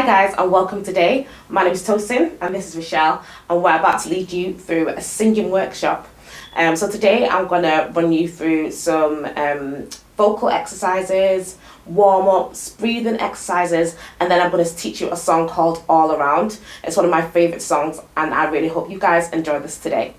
guys and welcome today. My name is Tosin and this is Michelle and we're about to lead you through a singing workshop. So today I'm going to run you through some vocal exercises, warm-ups, breathing exercises, and then I'm going to teach you a song called All Around. It's one of my favourite songs and I really hope you guys enjoy this today.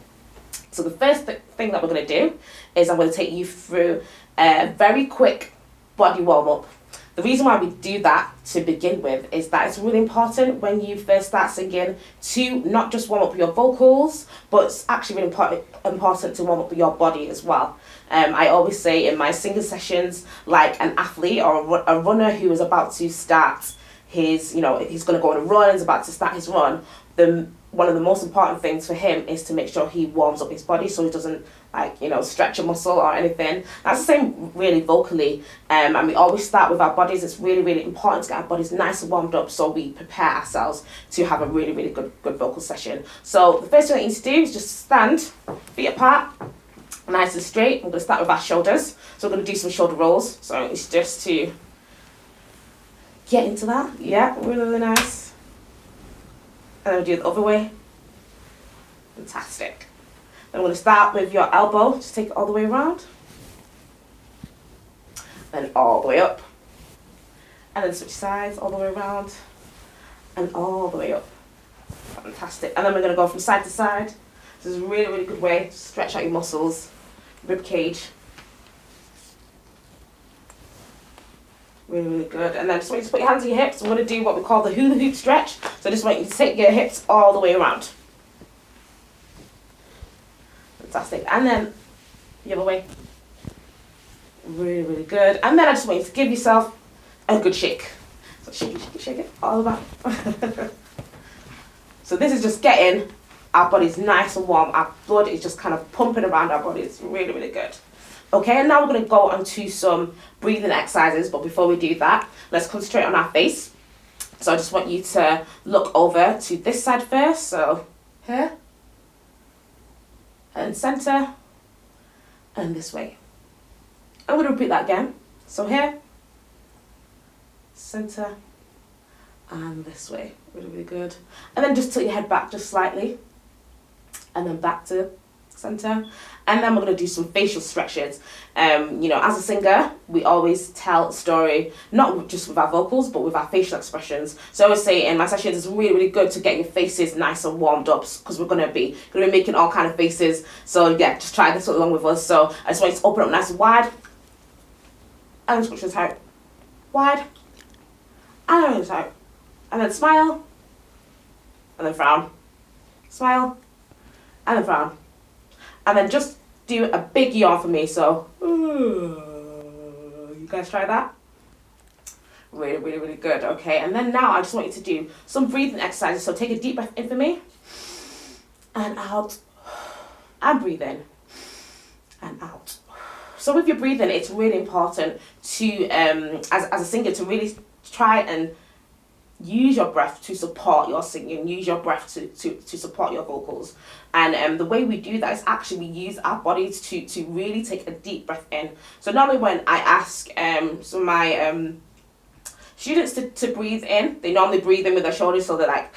So the first thing that we're going to do is I'm going to take you through a very quick body warm-up. The reason why we do that to begin with is that it's really important when you first start singing to not just warm up your vocals, but it's actually really important to warm up your body as well. I always say in my singing sessions, like an athlete or a runner who is about to start his, he's going to go on a run, is about to start his run, one of the most important things for him is to make sure he warms up his body so he doesn't stretch a muscle or anything. That's the same really vocally, and we always start with our bodies. It's really, really important to get our bodies nice and warmed up so we prepare ourselves to have a really, really good vocal session. So the first thing I need to do is just stand, feet apart, nice and straight. I'm going to start with our shoulders. So we're going to do some shoulder rolls. So it's just to get into that. Yeah, really, really nice. And then we'll do it the other way. Fantastic. Then we're going to start with your elbow. Just take it all the way around. And all the way up. And then switch sides all the way around. And all the way up. Fantastic. And then we're going to go from side to side. This is a really, really good way to stretch out your muscles, rib cage. Really, really good. And then just want you to put your hands on your hips. We're going to do what we call the hula hoop stretch. So just want you to take your hips all the way around. Fantastic. And then the other way. Really, really good. And then I just want you to give yourself a good shake. So shake it, shake it, shake it. All about. So this is just getting our bodies nice and warm. Our blood is just kind of pumping around our body. It's really, really good. Okay, and now we're going to go on to some breathing exercises. But before we do that, let's concentrate on our face. So I just want you to look over to this side first. So here. And center. And this way. I'm going to repeat that again. So here. Center. And this way. Really, really good. And then just tilt your head back just slightly. And then back to center. And then we're going to do some facial stretches. As a singer, we always tell a story, not just with our vocals, but with our facial expressions. So I always say in my sessions, it's really, really good to get your faces nice and warmed up because we're going to be making all kind of faces. So yeah, just try this along with us. So I just want you to open up nice and wide. And switch your tight. Wide. And then tight. And then smile. And then frown. Smile. And then frown. And then just do a big yawn for me. So, you guys try that? Really, really, really good. Okay, and then now I just want you to do some breathing exercises. So take a deep breath in for me. And out. And breathe in. And out. So with your breathing, it's really important to, as a singer, to really try and use your breath to support your singing, use your breath to support your vocals. And the way we do that is actually we use our bodies to really take a deep breath in. So normally when I ask some of my students to breathe in, they normally breathe in with their shoulders, so they're like,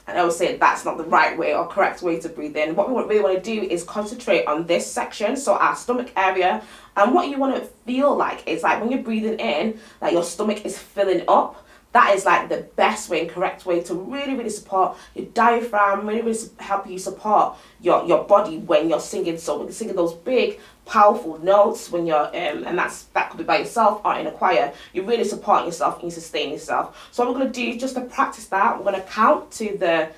and I always say that's not the right way or correct way to breathe in. What we really want to do is concentrate on this section, so our stomach area. And what you want to feel like is like when you're breathing in, like your stomach is filling up. That is like the best way and correct way to really, really support your diaphragm, really, really help you support your body when you're singing. So when you're singing those big, powerful notes when you're, and that could be by yourself or in a choir, you're really supporting yourself and you sustain yourself. So what we're going to do, just to practice that, we're going to count to the,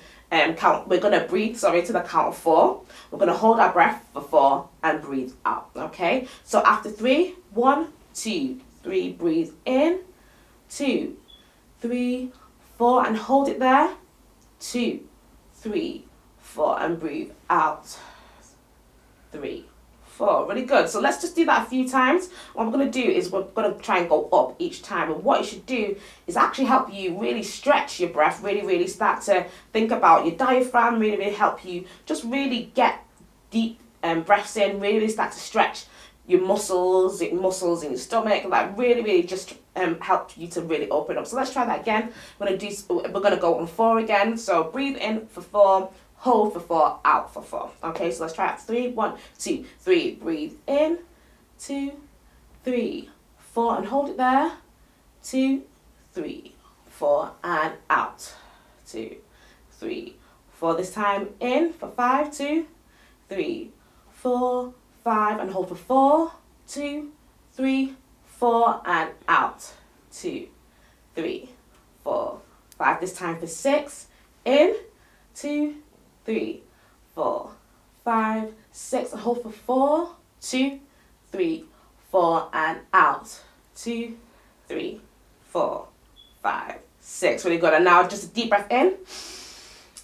we're going to breathe, to the count of 4. We're going to hold our breath for 4 and breathe out, okay? So after 3, 1, 2, 3, breathe in, 2, 3, 4, and hold it there. 2, 3, 4, and breathe out. 3, 4. Really good. So let's just do that a few times. What we're going to do is we're going to try and go up each time. And what you should do is actually help you really stretch your breath, really, really start to think about your diaphragm, really, really help you just really get deep breaths in, really, really start to stretch your muscles in your stomach, like really just help you to really open up. So let's try that again. We're gonna go on 4 again. So breathe in for 4, hold for 4, out for 4. Okay, so let's try it. 3, 1, 2, 3. Breathe in, 2, 3, 4, and hold it there. 2, 3, 4, and out. 2, 3, 4. This time in for 5, 2, 3, 4, 5, and hold for 4, 2, 3, 4, and out. 2, 3, 4, 5. This time for 6, in, 2, 3, 4, 5, 6, and hold for 4, 2, 3, 4, and out. 2, 3, 4, 5, 6. Really good. And now just a deep breath in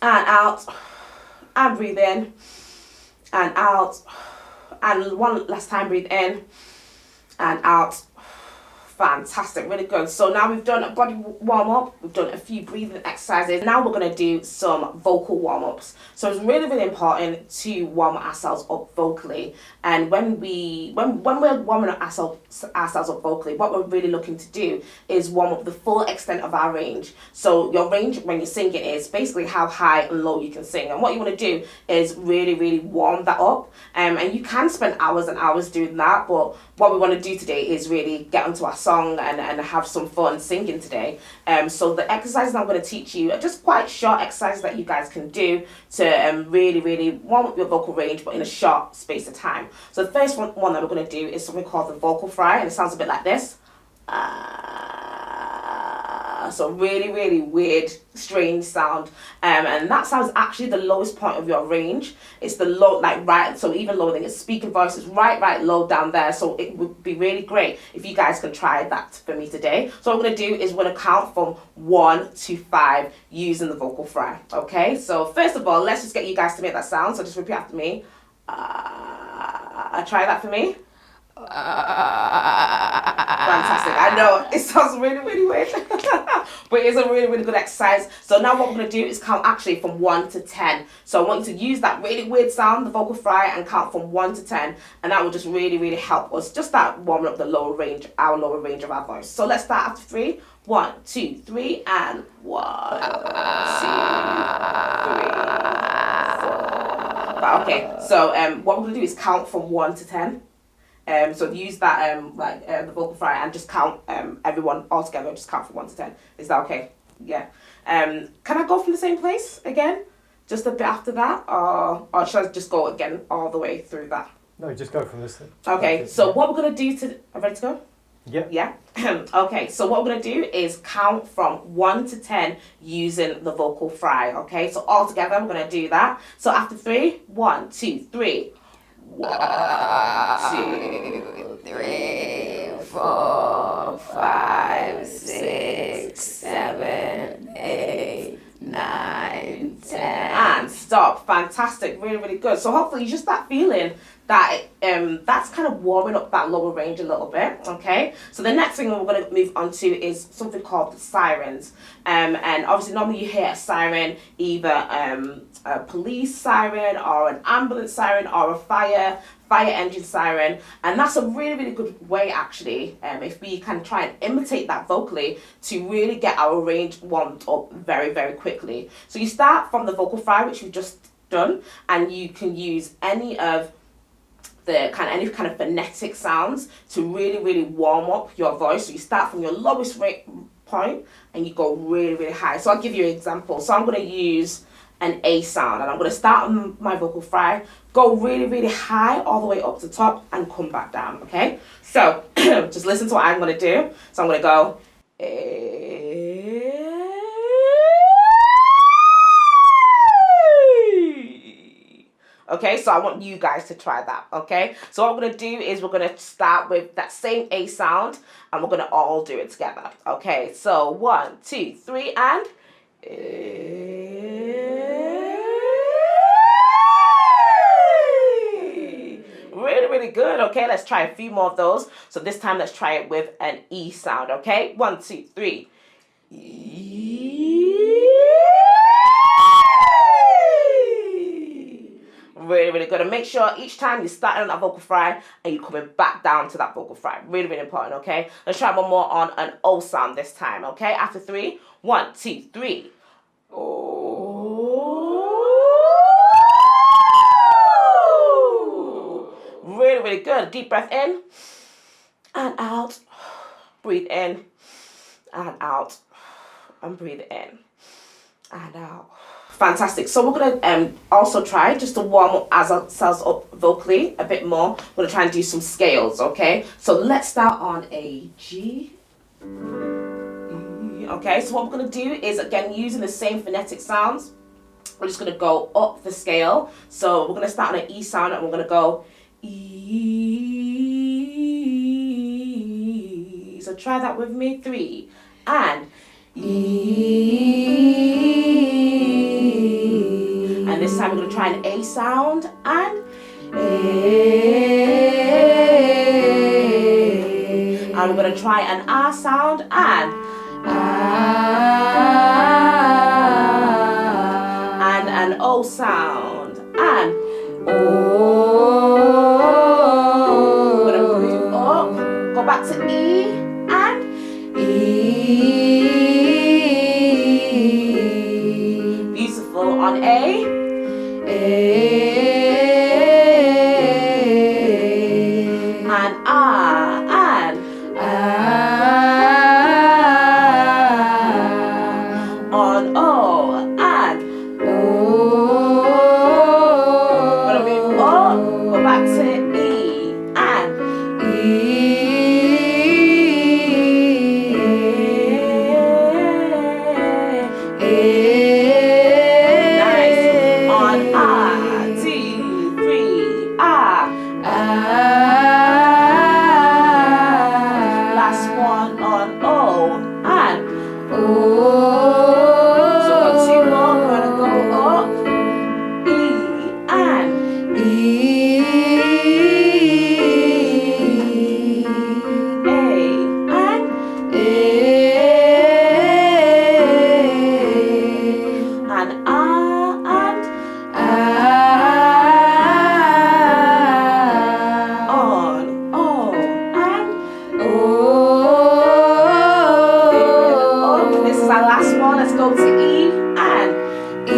and out, and breathe in and out, and one last time, breathe in and out. Fantastic, really good. So now we've done a body warm up, we've done a few breathing exercises. Now we're going to do some vocal warm ups. So it's really important to warm ourselves up vocally. And when we're warming up ourselves up vocally, what we're really looking to do is warm up the full extent of our range. So your range when you're singing is basically how high and low you can sing. And what you want to do is really warm that up. And you can spend hours and hours doing that, but what we want to do today is really get onto our song and have some fun singing today. So the exercises I'm going to teach you are just quite short exercises that you guys can do to really warm up your vocal range, but in a short space of time. So the first one that we're going to do is something called the vocal fry, and it sounds a bit like this. So really weird, strange sound, and that sounds actually the lowest point of your range. It's the low, like right, so even lower than your speaking voice is right low down there. So it would be really great if you guys can try that for me today. So what I'm going to do is we're going to count from 1 to 5 using the vocal fry. Okay, so first of all, let's just get you guys to make that sound. So just repeat after me. Try that for me. Fantastic. I know it sounds really weird, but it's a really good exercise. So now what we're going to do is count actually from 1 to 10. So I want you to use that really weird sound, the vocal fry, and count from 1 to 10, and that will just really help us just start warming up the lower range of our voice. So let's start after 3. 1, 2, 3, and 1, 2, 3, 4. Okay, so what we're going to do is count from 1 to 10. So use that the vocal fry and just count everyone all together. Just count from 1 to 10. Is that okay? Yeah. Can I go from the same place again? Just a bit after that, or should I just go again all the way through that? No, just go from this thing. Okay. So what we're gonna do are ready to go? Yeah. Yeah. Okay. So what we're gonna do is count from 1 to 10 using the vocal fry. Okay. So all together we're gonna do that. So after 3, 1, 2, 3. 1, 2, 3, 4, 5, 6, 7, 8, 9, 10. And stop. Fantastic. Really good. So hopefully you just start feeling that that's kind of warming up that lower range a little bit. Okay. So the next thing we're going to move on to is something called the sirens. And obviously normally you hear a siren, either a police siren or an ambulance siren or a fire engine siren, and that's a really good way actually, if we can try and imitate that vocally, to really get our range warmed up very quickly. So you start from the vocal fry, which we've just done, and you can use any kind of phonetic sounds to really warm up your voice. So you start from your lowest point and you go really high. So I'll give you an example. So I'm going to use an A sound, and I'm going to start on my vocal fry, go really high all the way up to the top, and come back down. Okay, so just listen to what I'm going to do. So I'm going to go A. Okay, so I want you guys to try that. Okay, so what we're going to do is we're going to start with that same A sound, and we're going to all do it together. Okay, so 1, 2, 3, and really good. Okay, let's try a few more of those. So this time let's try it with an E sound. Okay, 1, 2, 3. Really, really good. And make sure each time you're starting on that vocal fry and you're coming back down to that vocal fry. Really, really important, okay? Let's try one more on an O sound this time, okay? After 3, 1, 2, 3. Oh. Really, really good. Deep breath in and out. Breathe in and out. And breathe in and out. Fantastic. So we're going to also try just to warm up ourselves up vocally a bit more. We're going to try and do some scales, okay? So let's start on a G. Okay, so what we're going to do is, again, using the same phonetic sounds, we're just going to go up the scale. So we're going to start on an E sound and we're going to go E. So try that with me. 3 and E. And this time we're going to try an A sound and A. And we're going to try an R sound and and an O sound and O. We're going to move up, go back to E and E. Beautiful. On A. And R and on O and gonna move up, go back to E and E. Nice. On R, 2, 3, R. Last one on O and O. So we've got 2 more. We're gonna go up, E and E, A and A, and R and on O and O. This is our last one. Let's go to E and E.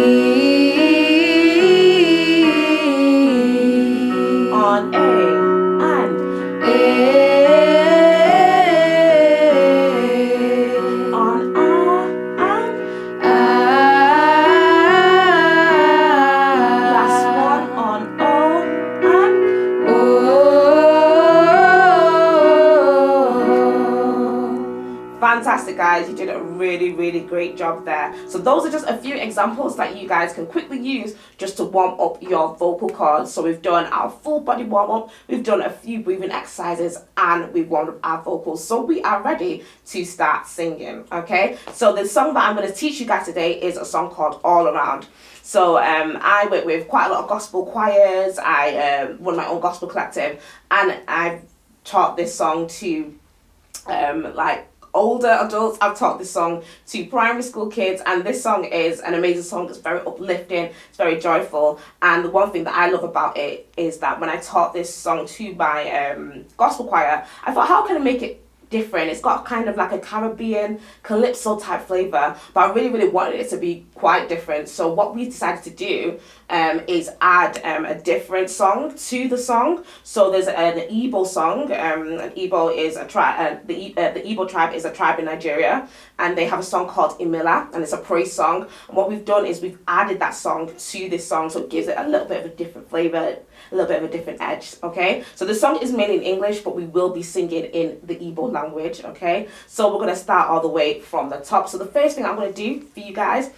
On A and A. On R and last one on O and O. Fantastic, guys. You did a really, really great job there. So those are just a few examples that you guys can quickly use just to warm up your vocal cords. So we've done our full body warm up, we've done a few breathing exercises, and we've warmed up our vocals. So we are ready to start singing, okay? So the song that I'm going to teach you guys today is a song called All Around. So I work with quite a lot of gospel choirs. I run my own gospel collective, and I've taught this song to like older adults. I've taught this song to primary school kids, and this song is an amazing song. It's very uplifting, it's very joyful, and the one thing that I love about it is that when I taught this song to my gospel choir, I thought, how can I make it different? It's got kind of like a Caribbean calypso type flavor, but I really, really wanted it to be quite different. So what we decided to do is add a different song to the song. So there's an Igbo song. An Igbo is a tribe. The Igbo tribe is a tribe in Nigeria, and they have a song called Imila, and it's a praise song. And what we've done is we've added that song to this song, so it gives it a little bit of a different flavor, a little bit of a different edge. Okay, so the song is mainly in English, but we will be singing in the Igbo language. Okay, so we're gonna start all the way from the top. So the first thing I'm gonna do for you guys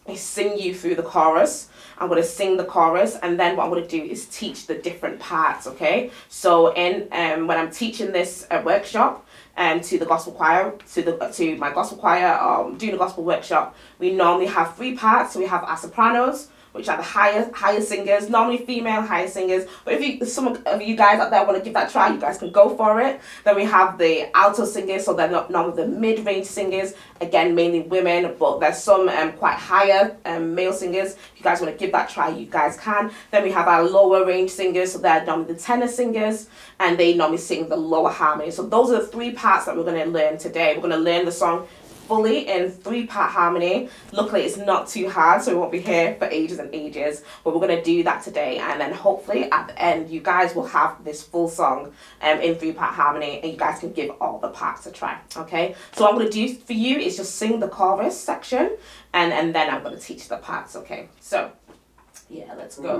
is sing you through the chorus. I'm going to sing the chorus, and then what I'm going to do is teach the different parts, okay? So in when I'm teaching this workshop to the gospel choir, to my gospel choir, doing a gospel workshop, we normally have 3 parts. So we have our sopranos, which are the higher singers, normally female higher singers. But if some of you guys out there want to give that a try, you guys can go for it. Then we have the alto singers, so they're not normally the mid-range singers, again mainly women, but there's some quite higher male singers. If you guys want to give that a try, you guys can. Then we have our lower range singers, so they're normally the tenor singers, and they normally sing the lower harmony. So those are the 3 parts that we're going to learn today. We're going to learn the song fully in 3-part harmony. Luckily it's not too hard, so we won't be here for ages and ages, but we're going to do that today, and then hopefully at the end you guys will have this full song in 3-part harmony, and you guys can give all the parts a try. Okay, so what I'm going to do for you is just sing the chorus section, and then I'm going to teach the parts. Okay, so yeah, let's go.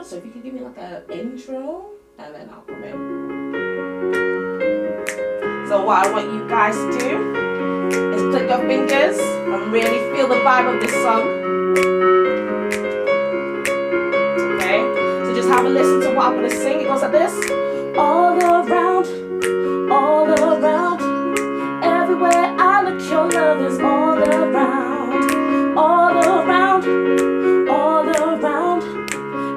So if you could give me like an intro, and then I'll come in. So what I want you guys to do is click your fingers and really feel the vibe of this song. Okay, so just have a listen to what I'm going to sing. It goes like this. All around, everywhere I look, your love is all around. All around,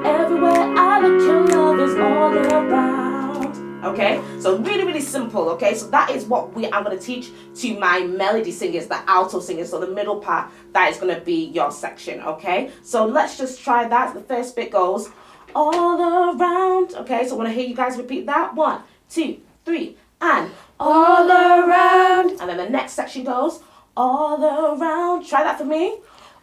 everywhere I look, your love is all around. Okay, so really simple. Okay, so that is what I'm going to teach to my melody singers, the alto singers. So the middle part, that is going to be your section. Okay, so let's just try that. The first bit goes all around. Okay, so I want to hear you guys repeat that. 1, 2, 3, and all around. And then the next section goes all around. Try that for me.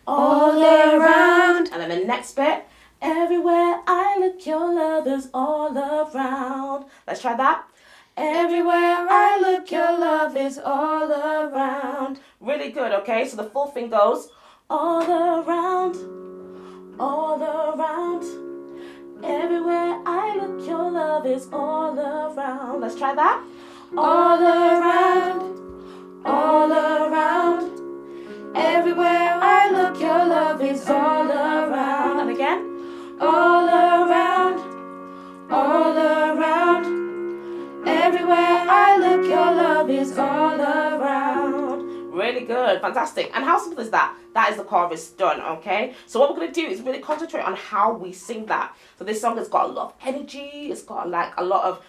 All around. And then the next bit. Everywhere I look, your love is all around. Let's try that. Everywhere I look, your love is all around. Really good, okay? So the full thing goes all around. Everywhere I look, your love is all around. Let's try that. All around. Everywhere I look, your love is all around. And again. All around. Everywhere I look, your love is all around. Really good, fantastic. And how simple is that? That is the chorus done, okay? So what we're going to do is really concentrate on how we sing that. So this song has got a lot of energy. It's got a lot of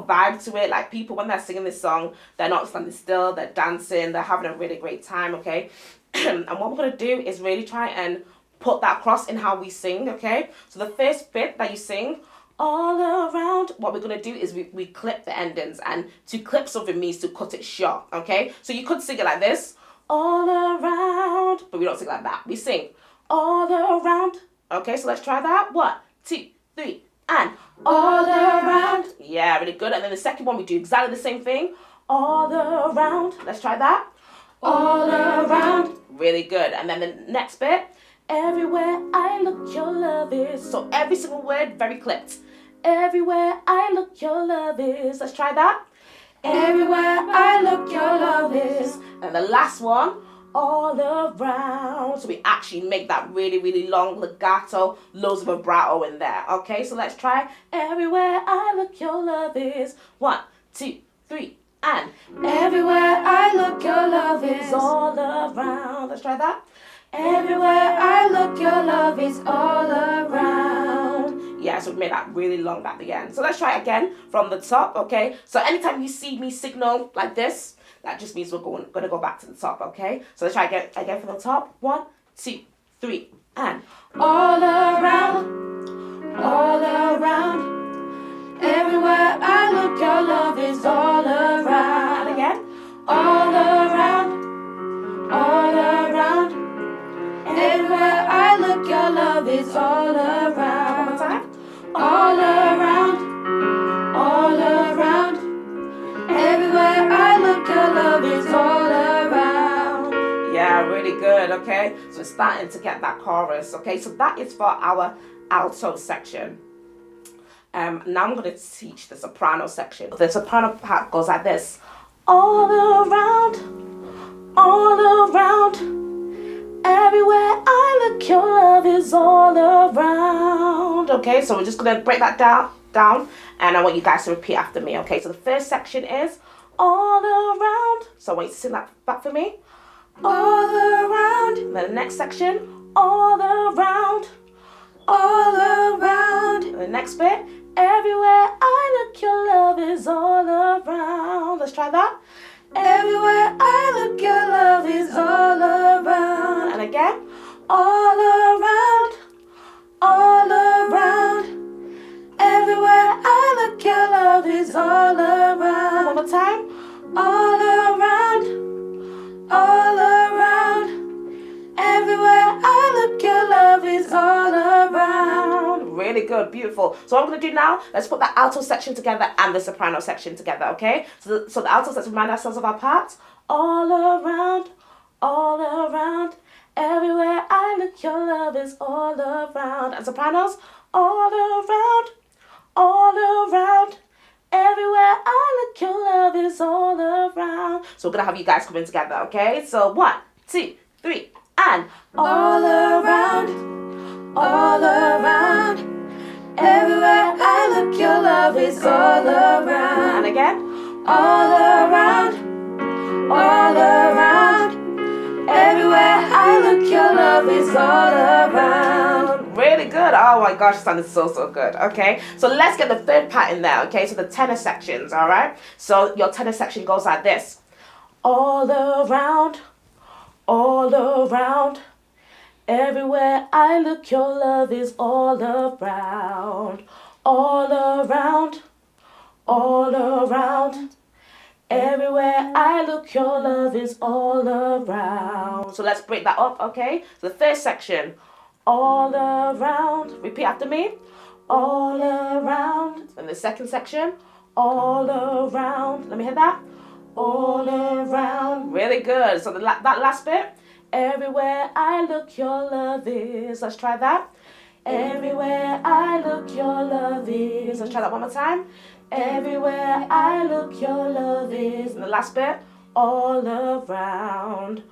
vibe to it. Like people, when they're singing this song, they're not standing still. They're dancing. They're having a really great time, okay? And what we're going to do is really try and put that across in how we sing, okay? So the first bit that you sing, all around, what we're going to do is we clip the endings, and to clip something means to cut it short, okay? So you could sing it like this, all around, but we don't sing like that. We sing all around, okay? So let's try that. 1, 2, 3, and all around. Yeah, really good. And then the second one, we do exactly the same thing, all around. Let's try that. All around. Really good. And then the next bit, everywhere I look, your love is. So every single word very clipped. Everywhere I look, your love is. Let's try that. Everywhere I look, your love is. And the last one, all around. So we actually make that really long legato, loads of vibrato in there. Okay, so let's try. Everywhere I look, your love is. 1, 2, 3, and everywhere I look, your love is all around. Let's try that. Everywhere I look, your love is all around. Yeah, so we made that really long at the end. So let's try it again from the top, okay? So anytime you see me signal like this, that just means we're going to go back to the top, okay? So let's try again from the top. 1, 2, 3, and all around, all around. Everywhere I look, your love is all around. And again, all around, all around. Everywhere I look, your love is all around. One more time. All around, all around. Everywhere I look, your love is all around. Yeah, really good, okay? So we're starting to get that chorus, okay? So that is for our alto section. Now I'm going to teach the soprano section. The soprano part goes like this. All around, everywhere I look, your love is all around. Okay, so we're just going to break that down, and I want you guys to repeat after me. Okay, so the first section is all around. So I want you to sing that back for me. All around. And then the next section, all around, all around. And the next bit, everywhere I look, your love is all around. Let's try that. Everywhere I look, your love is all around. And again, all around, all around. Everywhere I look, your love is all around. One more time. All around, all around. Everywhere I look, your love is all around. Really good, beautiful. So what I'm going to do now, let's put the alto section together and the soprano section together, okay? So the alto, let's remind ourselves of our parts. All around, all around. Everywhere I look, your love is all around. And sopranos, all around, all around. Everywhere I look, your love is all around. So we're going to have you guys come in together, okay? So 1, 2, 3, and all around, all around. Everywhere I look, your love is all around. And again, all around, all around. Everywhere I look, your love is all around. Really good. Oh my gosh, it sounded so good. Okay, so let's get the third part in there. Okay, so the tenor sections. All right, so your tenor section goes like this: all around, all around. Everywhere I look, your love is all around. All around, all around. Everywhere I look, your love is all around. So let's break that up, okay? So the first section, all around. Repeat after me. All around. And the second section, all around. Let me hear that. All around. Really good. So that last bit, everywhere I look, your love is. Let's try that. Everywhere I look, your love is. Let's try that one more time. Everywhere I look, your love is. And the last bit, all around,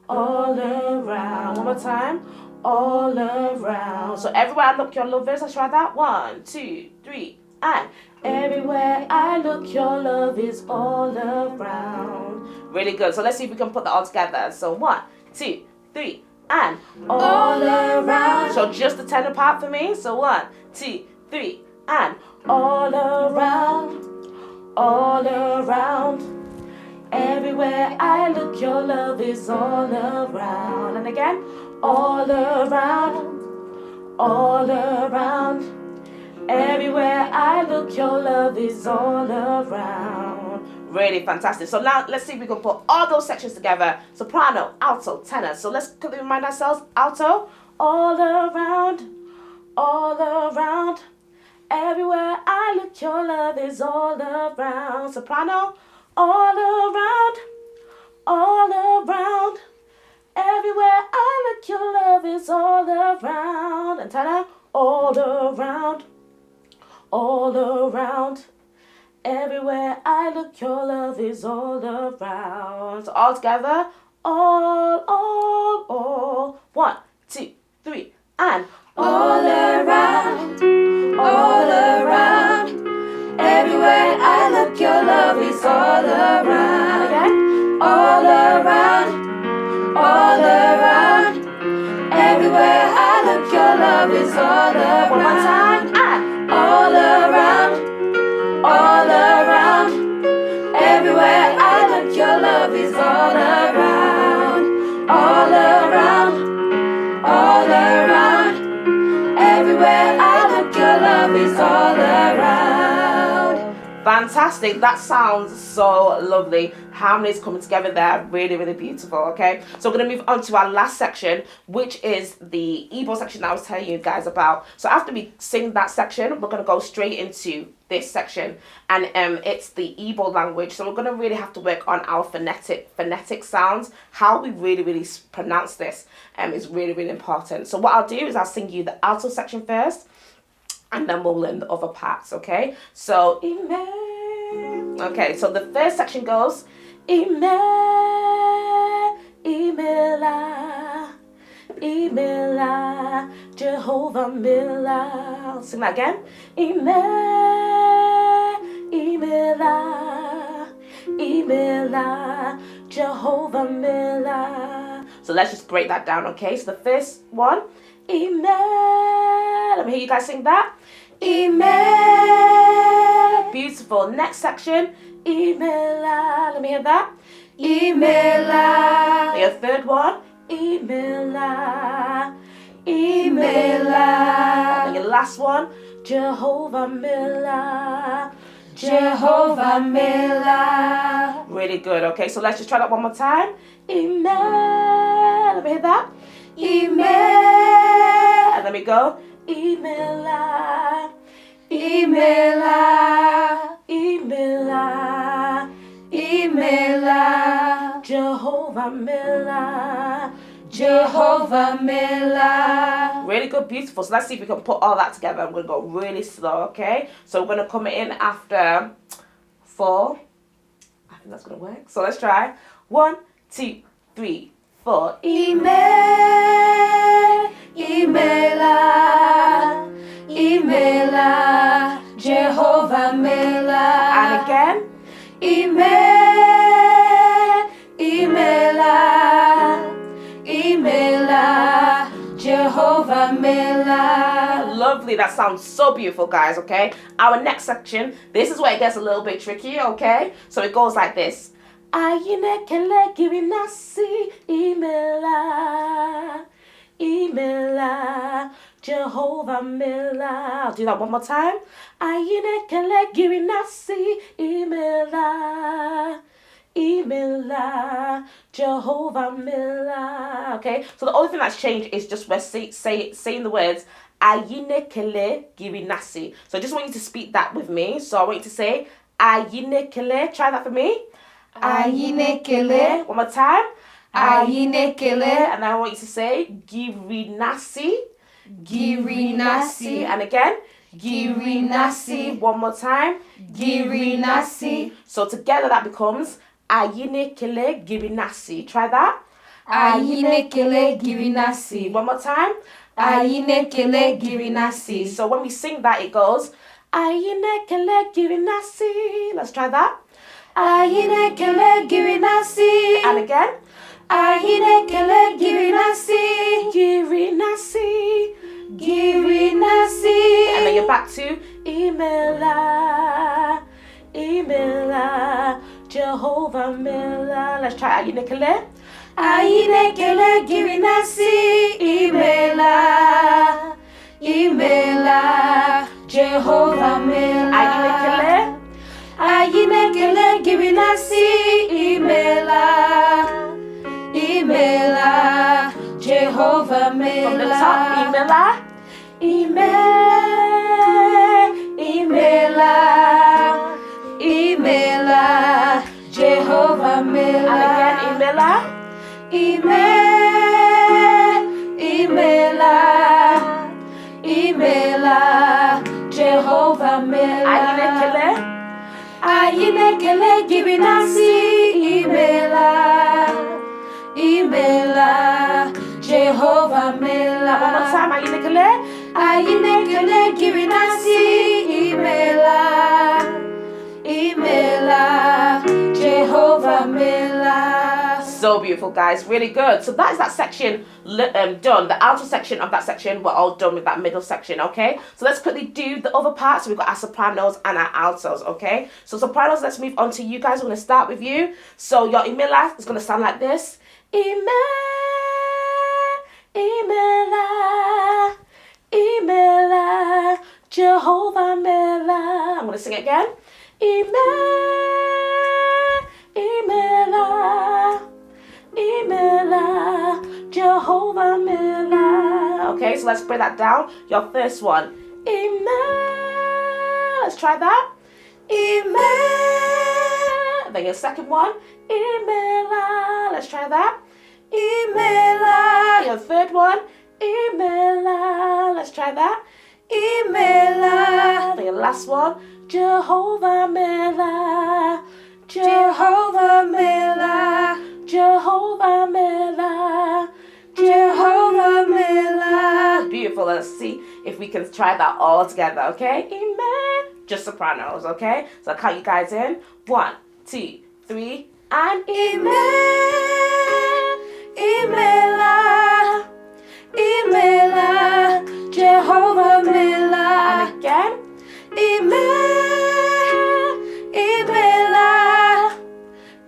all around. One more time, all around. So everywhere I look, your love is. Let's try that. 1, 2, 3, and everywhere I look, your love is all around. Really good. So let's see if we can put that all together. So 1, 2, 3, and all around. So just the tenor part for me. So 1, 2, 3, and all around, all around. Everywhere I look, your love is all around. And again, all around, all around. Everywhere I look, your love is all around. Really fantastic. So now let's see if we can put all those sections together. Soprano, alto, tenor. So let's quickly remind ourselves. Alto, all around, all around. Everywhere I look, your love is all around. Soprano, all around, all around. Everywhere I look, your love is all around. And tenor, all around, all around. Everywhere I look, your love is all around. So all together, all. 1, 2, 3, and all around, all around. Everywhere I look, your love is all around. Again, all around, all around. Everywhere I look, your love is all around. One more time, and all around, all around. Everywhere I look, your love is all around. All around, all around. Everywhere I look, your love is all around. Fantastic. That sounds so lovely. Harmonies coming together there. Really beautiful, okay? So we're going to move on to our last section, which is the Igbo section that I was telling you guys about. So after we sing that section, we're going to go straight into this section. And it's the Igbo language. So we're going to really have to work on our phonetic sounds. How we really pronounce this is really important. So what I'll do is I'll sing you the alto section first, and then we'll learn the other parts, okay? So, Ime. Okay, so the first section goes, Ime, Imela, Imela, Jehovah Mila. I'll sing that again. Ime, Imela, Imela, Jehovah Mila. So let's just break that down, okay? So the first one, email. Let me hear you guys sing that. Email. Beautiful. Next section, email. Let me hear that. Email. Your third one, email. Email. And your last one, Jehovah Miller. Jehovah Miller. Really good. Okay, so let's just try that one more time. Email. Let me hear that. Email. And let me go. Email. Email. Email. Email. Jehovah Miller. Jehovah Miller. Really good, beautiful. So let's see if we can put all that together. I'm going to go really slow, okay? So we're going to come in after 4. I think that's going to work. So let's try. 1, 2, 3, 4. Email. Email. Email. Jehovah Miller. And again. Email. Email. Emela, Jehovah Miller. Lovely, that sounds so beautiful, guys, okay? Our next section, this is where it gets a little bit tricky, okay? So it goes like this. Ayinekele girinasi, Emela, Emela, Jehovah Miller. I'll do that one more time. Ayinekele girinasi, Emela. Emila, Jehovah Miller. Okay, so the only thing that's changed is just we're saying the words Ayinekele Girinasi. So I just want you to speak that with me. So I want you to say Ayinekele. Try that for me. Ayinekele. One more time. Ayinekele. And I want you to say Girinasi. Girinasi. And again. Girinasi. One more time. Girinasi. So together that becomes Ayinekele Girinasi. Try that. Ayinekele Girinasi. One more time. Ayinekele Girinasi. So when we sing that, it goes Ayinekele Girinasi. Let's try that. Ayinekele Girinasi. And again. Ayinekele Girinasi. Girinasi. Girinasi. And then you're back to Emela. Emela. Jehovah Miller. Let's try Ayinekele. Ayinekele Girinasi. Emela. Emela. Jehovah Miller. Ayinekele. Ayinekele Girinasi. Emela. Emela. Jehovah Miller. From the top, Emela. Emela. Emela. Jehovah Miller. And again, Emela. Emela. Emela. Jehovah Miller. Ayinekele. Ayinekele Girinasi. Emela. Emela. Jehovah Miller. One more time, Ayinekele. Ayinekele Girinasi. Emela. Emela. Jehovah Miller. So beautiful, guys. Really good. So that is that section done. The alto section of that section, we're all done with that middle section, okay? So let's quickly do the other parts. So we've got our sopranos and our altos, okay? So sopranos, let's move on to you guys. We're going to start with you. So your Emela is going to sound like this. Emela, Emela, Jehovah Miller. I'm going to sing it again. Emela, Emela, Jehovah Miller. Okay, so let's break that down. Your first one. Emela. Let's try that. Emela. Then your second one. Emela. Let's try that. Emela. Your third one. Emela. Let's try that. Emela. Then your last one. Jehovah Miller. Jehovah Miller. Jehovah Miller. Jehovah Miller. Beautiful. Let's see if we can try that all together, okay? Amen. Just sopranos, okay? So I'll count you guys in. 1, 2, 3, and Amen. Imela, Imela, Jehovah Mela. And again, Imela,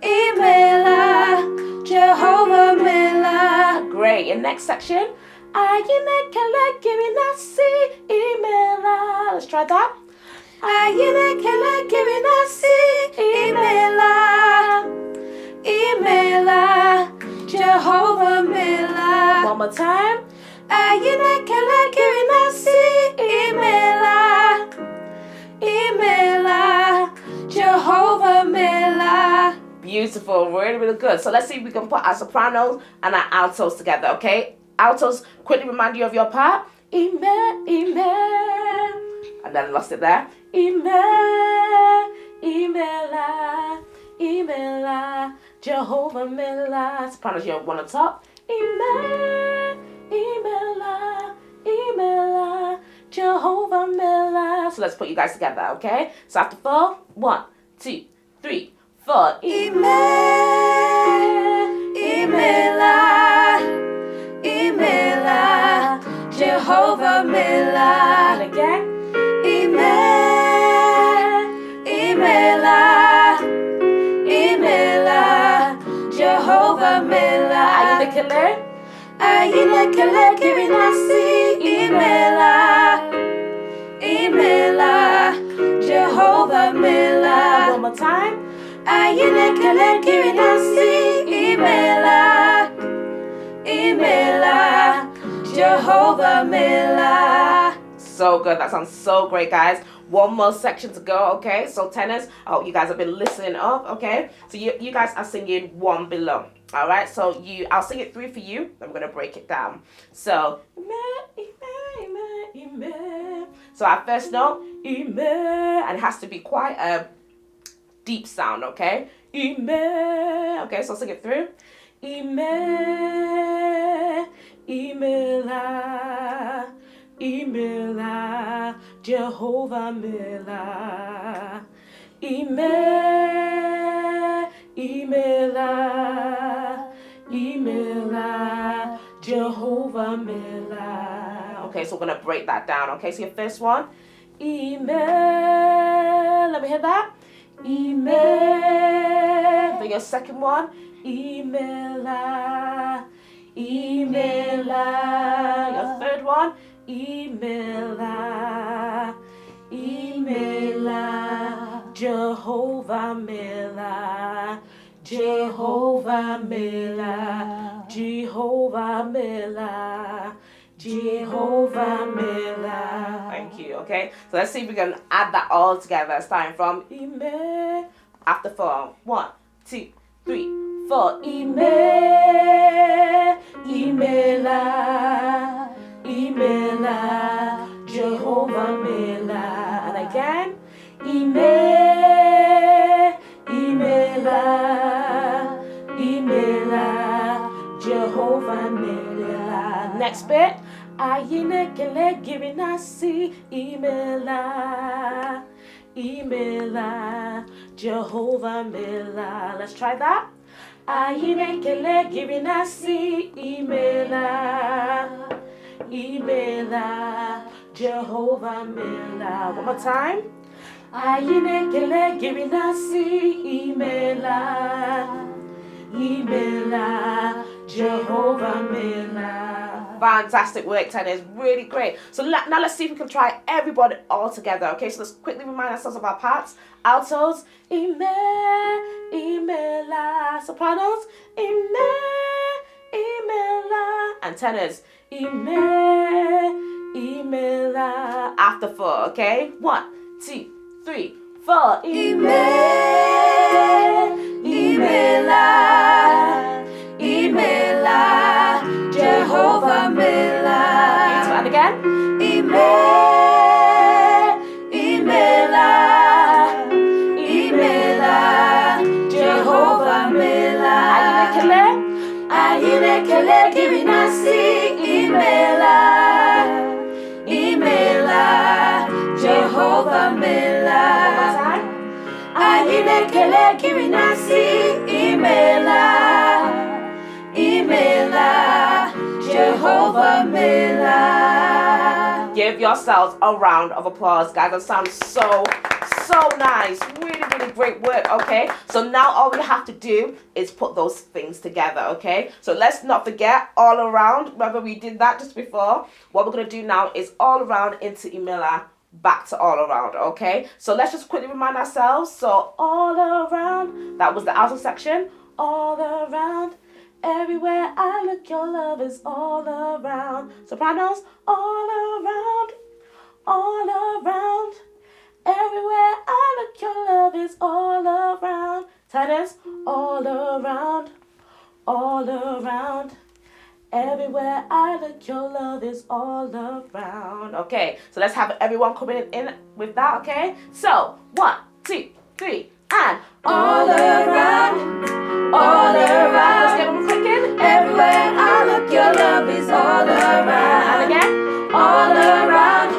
Imela, Jehovah Mela. Great. In next section, Ayinekele Kirinasi Imela. Let's try that. Ayinekele Kirinasi Imela, Imela, Jehovah Mela. One more time. Ayinekele Kirinasi Imela, Imela, Jehovah Mela. Beautiful, really, really good. So let's see if we can put our sopranos and our altos together, okay? Altos, quickly remind you of your part. Ime, and then lost it there. Imela, Imela, Jehovah Mela. Sopranos, you have one on top. Imela, Imela, Jehovah Mela. So let's put you guys together, okay? So after 4, 1, 2, 3, 4. Imela, Imela, Jehovah Mela. And again. Imela, Imela, Jehovah Mela. Ayinekele Kirinasi Imela, Imela, Jehovah Mela. One more time. Ayinekele Kirinasi Imela, Imela, Jehovah Mela. So good. That sounds so great, guys. One more section to go, okay? So tenors, I hope you guys have been listening up, okay? So you guys are singing one below, all right? So I'll sing it 3 for you. I'm going to break it down. So, so our first note, and it has to be quite a deep sound, okay? Okay, so sing it through. Imela, Imela, Jehovah Mela. Imela, Imela, Jehovah Mela. Okay, so we're gonna break that down. Okay, so your first one, Imela. Let me hear that. Imela. Then your second one, Imela, Imela. Your third one, Imela, Imela, Jehovah Mela, Jehovah Mela, Jehovah Mela, Jehovah Mela. Thank you, okay? So let's see if we can add that all together, starting from Ime. After 4, 1, 2, 3, 4. Imela, Imela, Jehovah Mela. And again, Imela, Imela, Jehovah Mela. Next bit. Ayinekele Girinasi Imela, Imela, Jehovah Mela. Let's try that. Ayinekele Girinasi Imela, Imela, Jehovah Mela. One more time. Ayinekele Girinasi Imela, Imela, Jehovah Mela. Fantastic work, tenors. Really great. So now let's see if we can try everybody all together. Okay, so let's quickly remind ourselves of our parts. Altos, Imela. Sopranos, Imela. And tenors, Imela. After 4, okay? 1, 2, 3, 4. Imela, Imela, Jehovah Mela. And again. Imela, Imela, Jehovah Mela. Ayinekele Girinasi Imela, Imela, Jehovah Mela. Ayinekele Girinasi Imela, Imela, Imela. Give yourselves a round of applause, guys. That sounds so nice. Really, really great work, okay? So now all we have to do is put those things together, okay? So let's not forget all around. Remember we did that just before. What we're going to do now is all around into Imela, back to all around, okay? So let's just quickly remind ourselves. So all around, that was the alto section. All around, everywhere I look, your love is all around. Sopranos, all around, all around. Everywhere I look, your love is all around. Tennis, all around, all around. Everywhere I look, your love is all around. Okay, so let's have everyone coming in with that, okay? So, 1, 2, 3, and all around, all around. Let's get one clicking. Everywhere I look, your love is all around. And again, all around,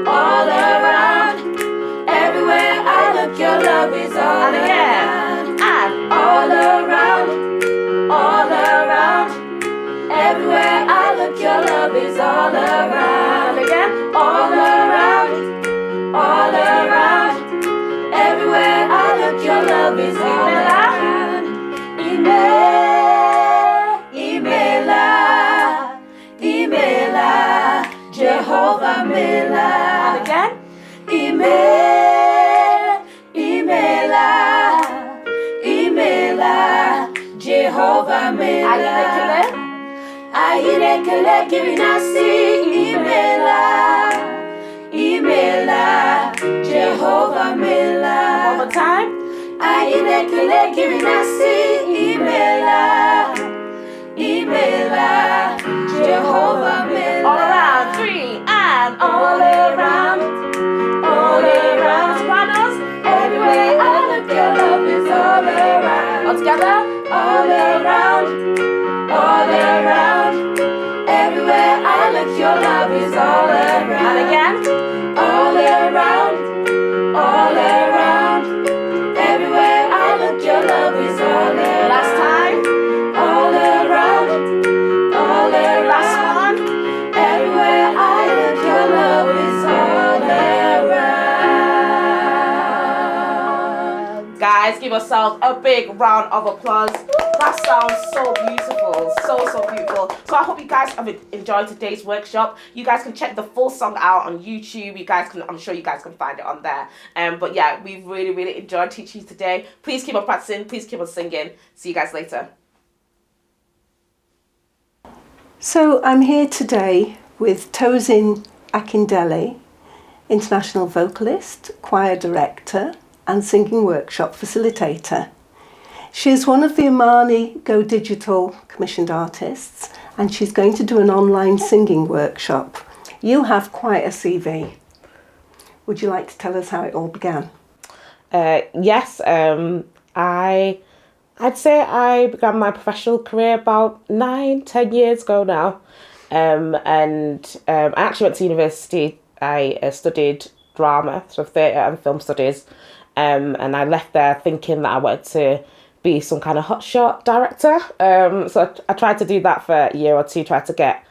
all around. Everywhere I look, your love is all around. And again, and all around, all around. Everywhere I look, your love is all around. And again, all around, all around. Everywhere I look, your love is all around. Imela, Imela, Jehovah Mela. And again, Imela, Jehovah Mela. Ayilekele kirinasi, Imela, Jehovah Mela. One more time. Ayilekele kirinasi, Imela, Jehovah Mela. All around, 3, and all around, all around. Sopranos, everywhere I look, your love is all around. All together, all around, all around. Everywhere I look, your love is all around. And again, all around, all around. Everywhere I look, your love is all around. Last time, all around, all around. Last one. Everywhere I look, your love is all around. Guys, give yourselves a big round of applause. That sounds so beautiful, so beautiful. So I hope you guys have enjoyed today's workshop. You guys can check the full song out on YouTube. You guys can, I'm sure you guys can find it on there. But yeah, we've really enjoyed teaching you today. Please keep on practicing. Please keep on singing. See you guys later. So I'm here today with Tosin Akindele, international vocalist, choir director, and singing workshop facilitator. She is one of the Amani Go Digital commissioned artists, and she's going to do an online singing workshop. You have quite a CV. Would you like to tell us how it all began? Yes, I'd say I began my professional career about 9-10 years ago now. I actually went to university. I studied drama, so theatre and film studies. And I left there thinking that I wanted to be some kind of hotshot director. So I tried to do that for a year or two, tried to get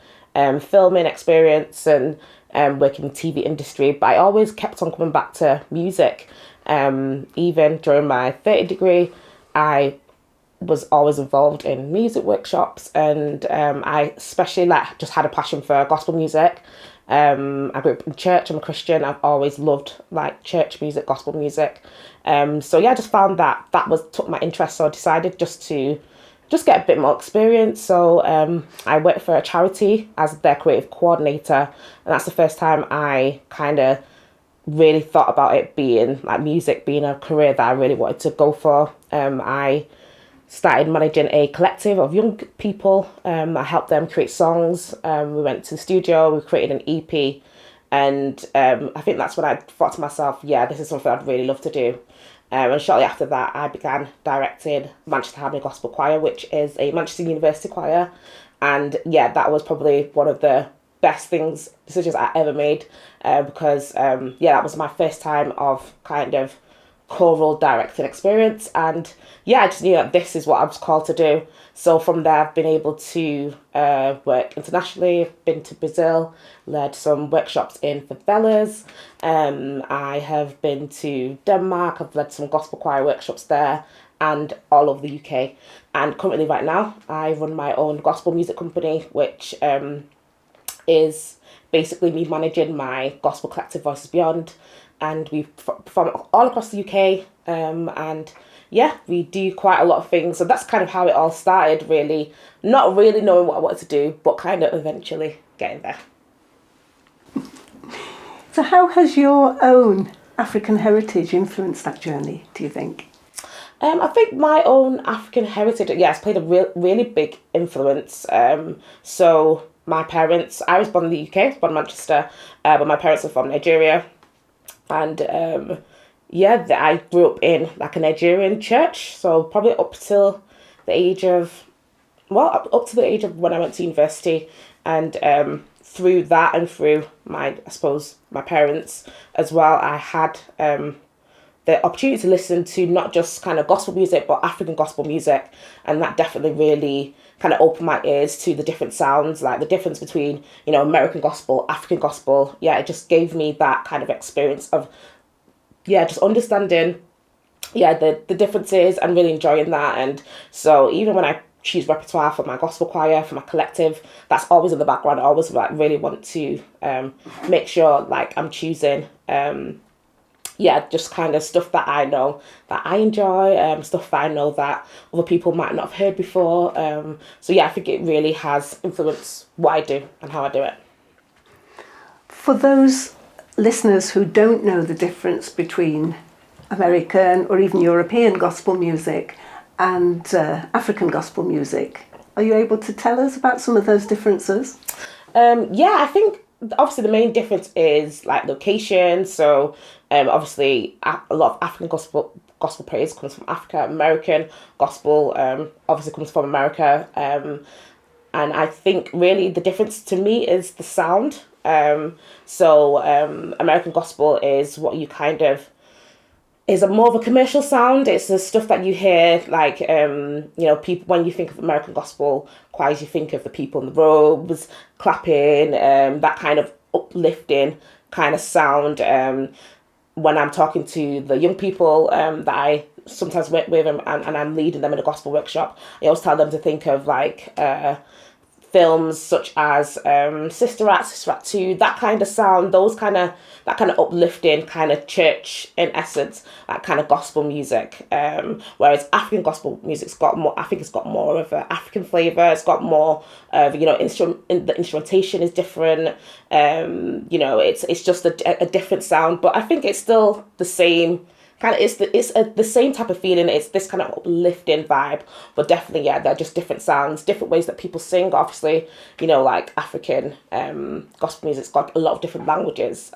filming experience and working in the TV industry, but I always kept on coming back to music. Even during my theatre degree, I was always involved in music workshops, and I especially just had a passion for gospel music. I grew up in church. I'm a Christian. I've always loved church music, gospel music. So yeah, I just found that took my interest. So I decided just to get a bit more experience. So I worked for a charity as their creative coordinator, and that's the first time I kind of really thought about it being music being a career that I really wanted to go for. I started managing a collective of young people. I helped them create songs. We went to the studio, we created an EP, and I think that's when I thought to myself, yeah, this is something I'd really love to do. And shortly after that, I began directing Manchester Harmony Gospel Choir, which is a Manchester University choir. And yeah, that was probably one of the best decisions I ever made, because that was my first time of kind of choral directing experience, and yeah, I just knew that this is what I was called to do. So from there, I've been able to work internationally. I've been to Brazil, led some workshops in favelas. I have been to Denmark. I've led some gospel choir workshops there, and all over the UK. And currently, right now, I run my own gospel music company, which is basically me managing my gospel collective Voices Beyond, and we perform all across the UK, and yeah, we do quite a lot of things. So that's kind of how it all started, really. Not really knowing what I wanted to do, but kind of eventually getting there. So how has your own African heritage influenced that journey, do you think? I think my own African heritage, yeah, has played a really big influence. So my parents, I was born in the UK, I was born in Manchester, but my parents are from Nigeria. And I grew up in like a Nigerian church, so probably up to the age of when I went to university, and through that and through my parents as well, I had the opportunity to listen to not just kind of gospel music, but African gospel music, and that definitely really kind of opened my ears to the different sounds, like the difference between, you know, American gospel, African gospel. Yeah, it just gave me that kind of experience of, yeah, just understanding, yeah, the differences and really enjoying that. And so even when I choose repertoire for my gospel choir, for my collective, that's always in the background. I always like really want to make sure like I'm choosing just kind of stuff that I know that I enjoy, stuff that I know that other people might not have heard before. So yeah, I think it really has influenced what I do and how I do it. For those listeners who don't know the difference between American or even European gospel music and African gospel music, are you able to tell us about some of those differences? I think obviously the main difference is like location. So obviously a lot of African gospel praise comes from Africa. American gospel obviously comes from America, and I think really the difference to me is the sound. American gospel is what you kind of is a more of a commercial sound. It's the stuff that you hear, like, people, when you think of American gospel choirs, you think of the people in the robes, clapping, that kind of uplifting kind of sound. When I'm talking to the young people that I sometimes work with and I'm leading them in a gospel workshop, I always tell them to think of, like, films such as Sister Act 2, that kind of sound, that kind of uplifting kind of church in essence, that kind of gospel music. Whereas African gospel music's got more, I think it's got more of an African flavour. It's got more of, the instrumentation is different. It's just a different sound, but I think it's still the same. Kind of, it's the same type of feeling. It's this kind of uplifting vibe, but definitely, yeah, they're just different sounds, different ways that people sing. Obviously, like African gospel music's got a lot of different languages,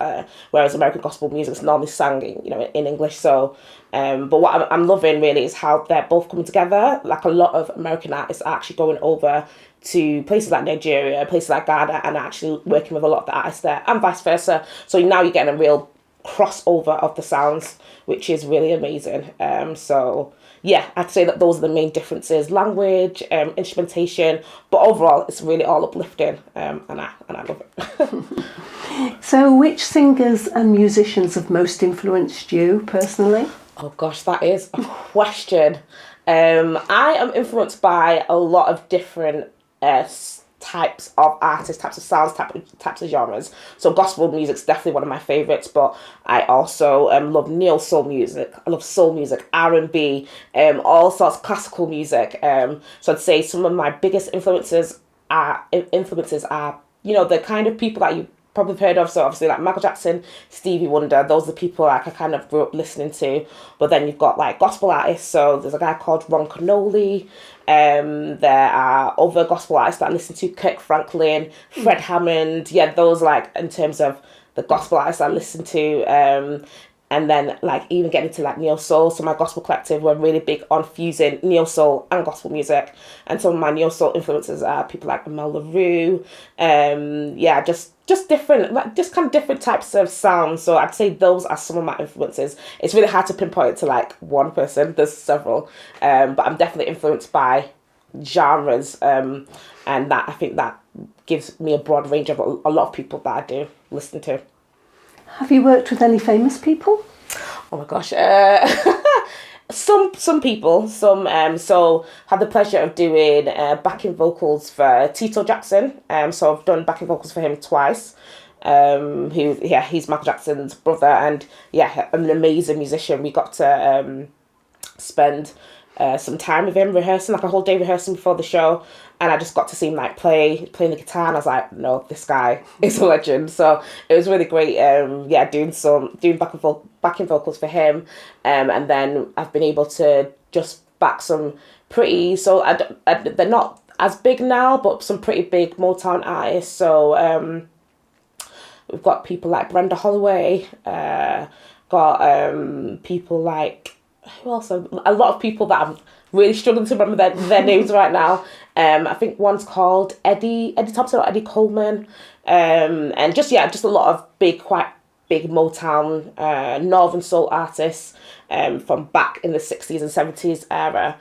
whereas American gospel music's normally sung in English. So, but what I'm loving really is how they're both coming together. Like a lot of American artists are actually going over to places like Nigeria, places like Ghana, and actually working with a lot of the artists there, and vice versa. So now you're getting a real crossover of the sounds, which is really amazing. I'd say that those are the main differences: language, instrumentation, but overall it's really all uplifting, and I love it. So which singers and musicians have most influenced you personally? Oh gosh, that is a question. I am influenced by a lot of different types of artists, types of sounds, types of genres. So gospel music's definitely one of my favourites, but I also love neo soul music. I love soul music, R&B, all sorts of classical music. So I'd say some of my biggest influences are the kind of people that you probably heard of. So obviously like Michael Jackson, Stevie Wonder, those are the people like I kind of grew up listening to. But then you've got like gospel artists. So there's a guy called Ron Canoli. There are other gospel artists that I listen to, Kirk Franklin, Fred Hammond. Yeah, those like in terms of the gospel artists I listen to. and then like even getting into like neo soul. So my gospel collective, we're really big on fusing neo soul and gospel music, and some of my neo soul influences are people like Mel LaRue, just different, like just kind of different types of sounds. So I'd say those are some of my influences. It's really hard to pinpoint to like one person. There's several, but I'm definitely influenced by genres, and that I think that gives me a broad range of a lot of people that I do listen to. Have you worked with any famous people? Oh my gosh, some people, so had the pleasure of doing backing vocals for Tito Jackson. So I've done backing vocals for him twice. He's Michael Jackson's brother, and an amazing musician. We got to spend some time with him rehearsing, like a whole day rehearsing before the show, and I just got to see him like playing the guitar, and I was like, no, this guy is a legend. So it was really great, doing backing vocals for him, and then I've been able to just back some pretty, they're not as big now, but some pretty big Motown artists. So we've got people like Brenda Holloway, got people like, who else? A lot of people that I'm really struggling to remember their names right now. I think one's called Eddie Thompson or Eddie Coleman, and just a lot of quite big Motown, Northern Soul artists from back in the 60s and 70s era.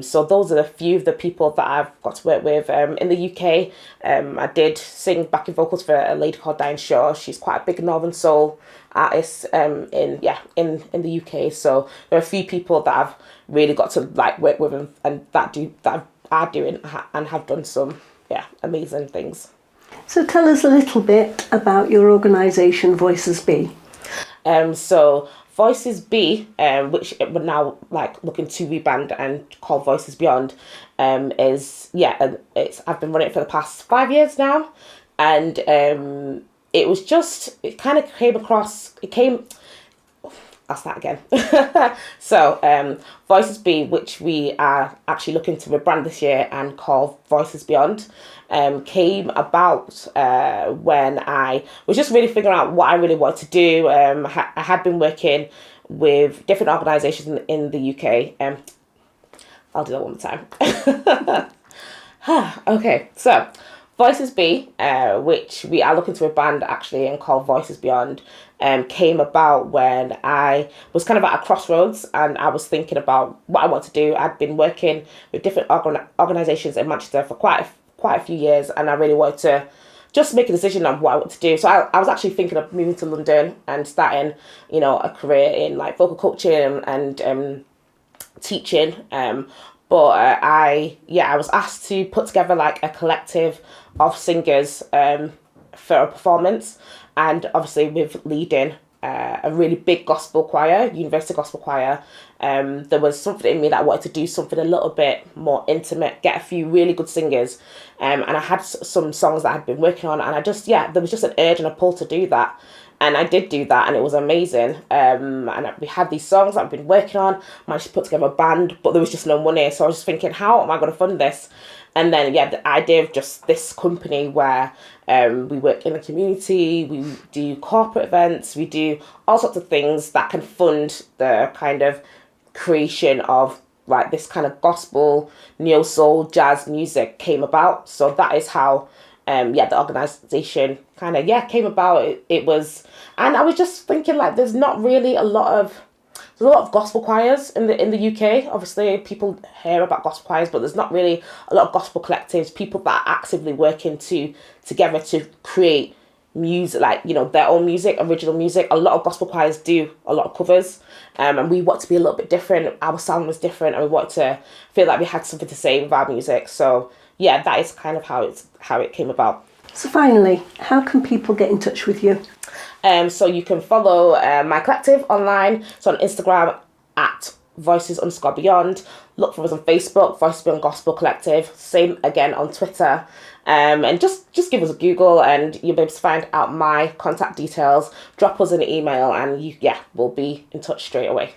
So those are a few of the people that I've got to work with. In the UK, I did sing backing vocals for a lady called Diane Shaw. She's quite a big Northern Soul artist in the UK. So there are a few people that I've really got to like work with and that are doing and have done some amazing things. So tell us a little bit about your organisation Voices Be. So Voices Be, which we're now like looking to rebrand and call Voices Beyond, I've been running it for the past 5 years now, and I'll start again. So Voices Be, which we are actually looking to rebrand this year and call Voices Beyond, came about when I was just really figuring out what I really wanted to do. I had been working with different organisations in the UK. I'll do that one more time. Okay, so Voices Be, which we are looking to rebrand actually and call Voices Beyond, came about when I was kind of at a crossroads and I was thinking about what I want to do. I'd been working with different organisations in Manchester for quite a few years, and I really wanted to just make a decision on what I want to do. So I was actually thinking of moving to London and starting, a career in like vocal coaching and teaching. But I was asked to put together like a collective of singers for a performance, and obviously with leading a really big gospel choir, university gospel choir, there was something in me that I wanted to do something a little bit more intimate, get a few really good singers, and I had some songs that I had been working on, and there was just an urge and a pull to do that. And I did do that, and it was amazing. And we had these songs that I've been working on, managed to put together a band, but there was just no money. So I was just thinking, how am I going to fund this? And then, the idea of just this company where we work in the community, we do corporate events, we do all sorts of things that can fund the kind of creation of like this kind of gospel, neo soul, jazz music came about. So that is how the organisation kind of came about. It was, and I was just thinking like there's a lot of gospel choirs in the UK. Obviously people hear about gospel choirs, but there's not really a lot of gospel collectives, people that are actively working together to create music, like their own music, original music. A lot of gospel choirs do a lot of covers, and we want to be a little bit different. Our sound was different, and we wanted to feel like we had something to say with our music. So that is kind of how it came about. So finally, how can people get in touch with you? So you can follow my collective online. So on Instagram at Voices_Beyond. Look for us on Facebook, Voices Beyond Gospel Collective. Same again on Twitter. And just give us a Google and you'll be able to find out my contact details. Drop us an email and we'll be in touch straight away.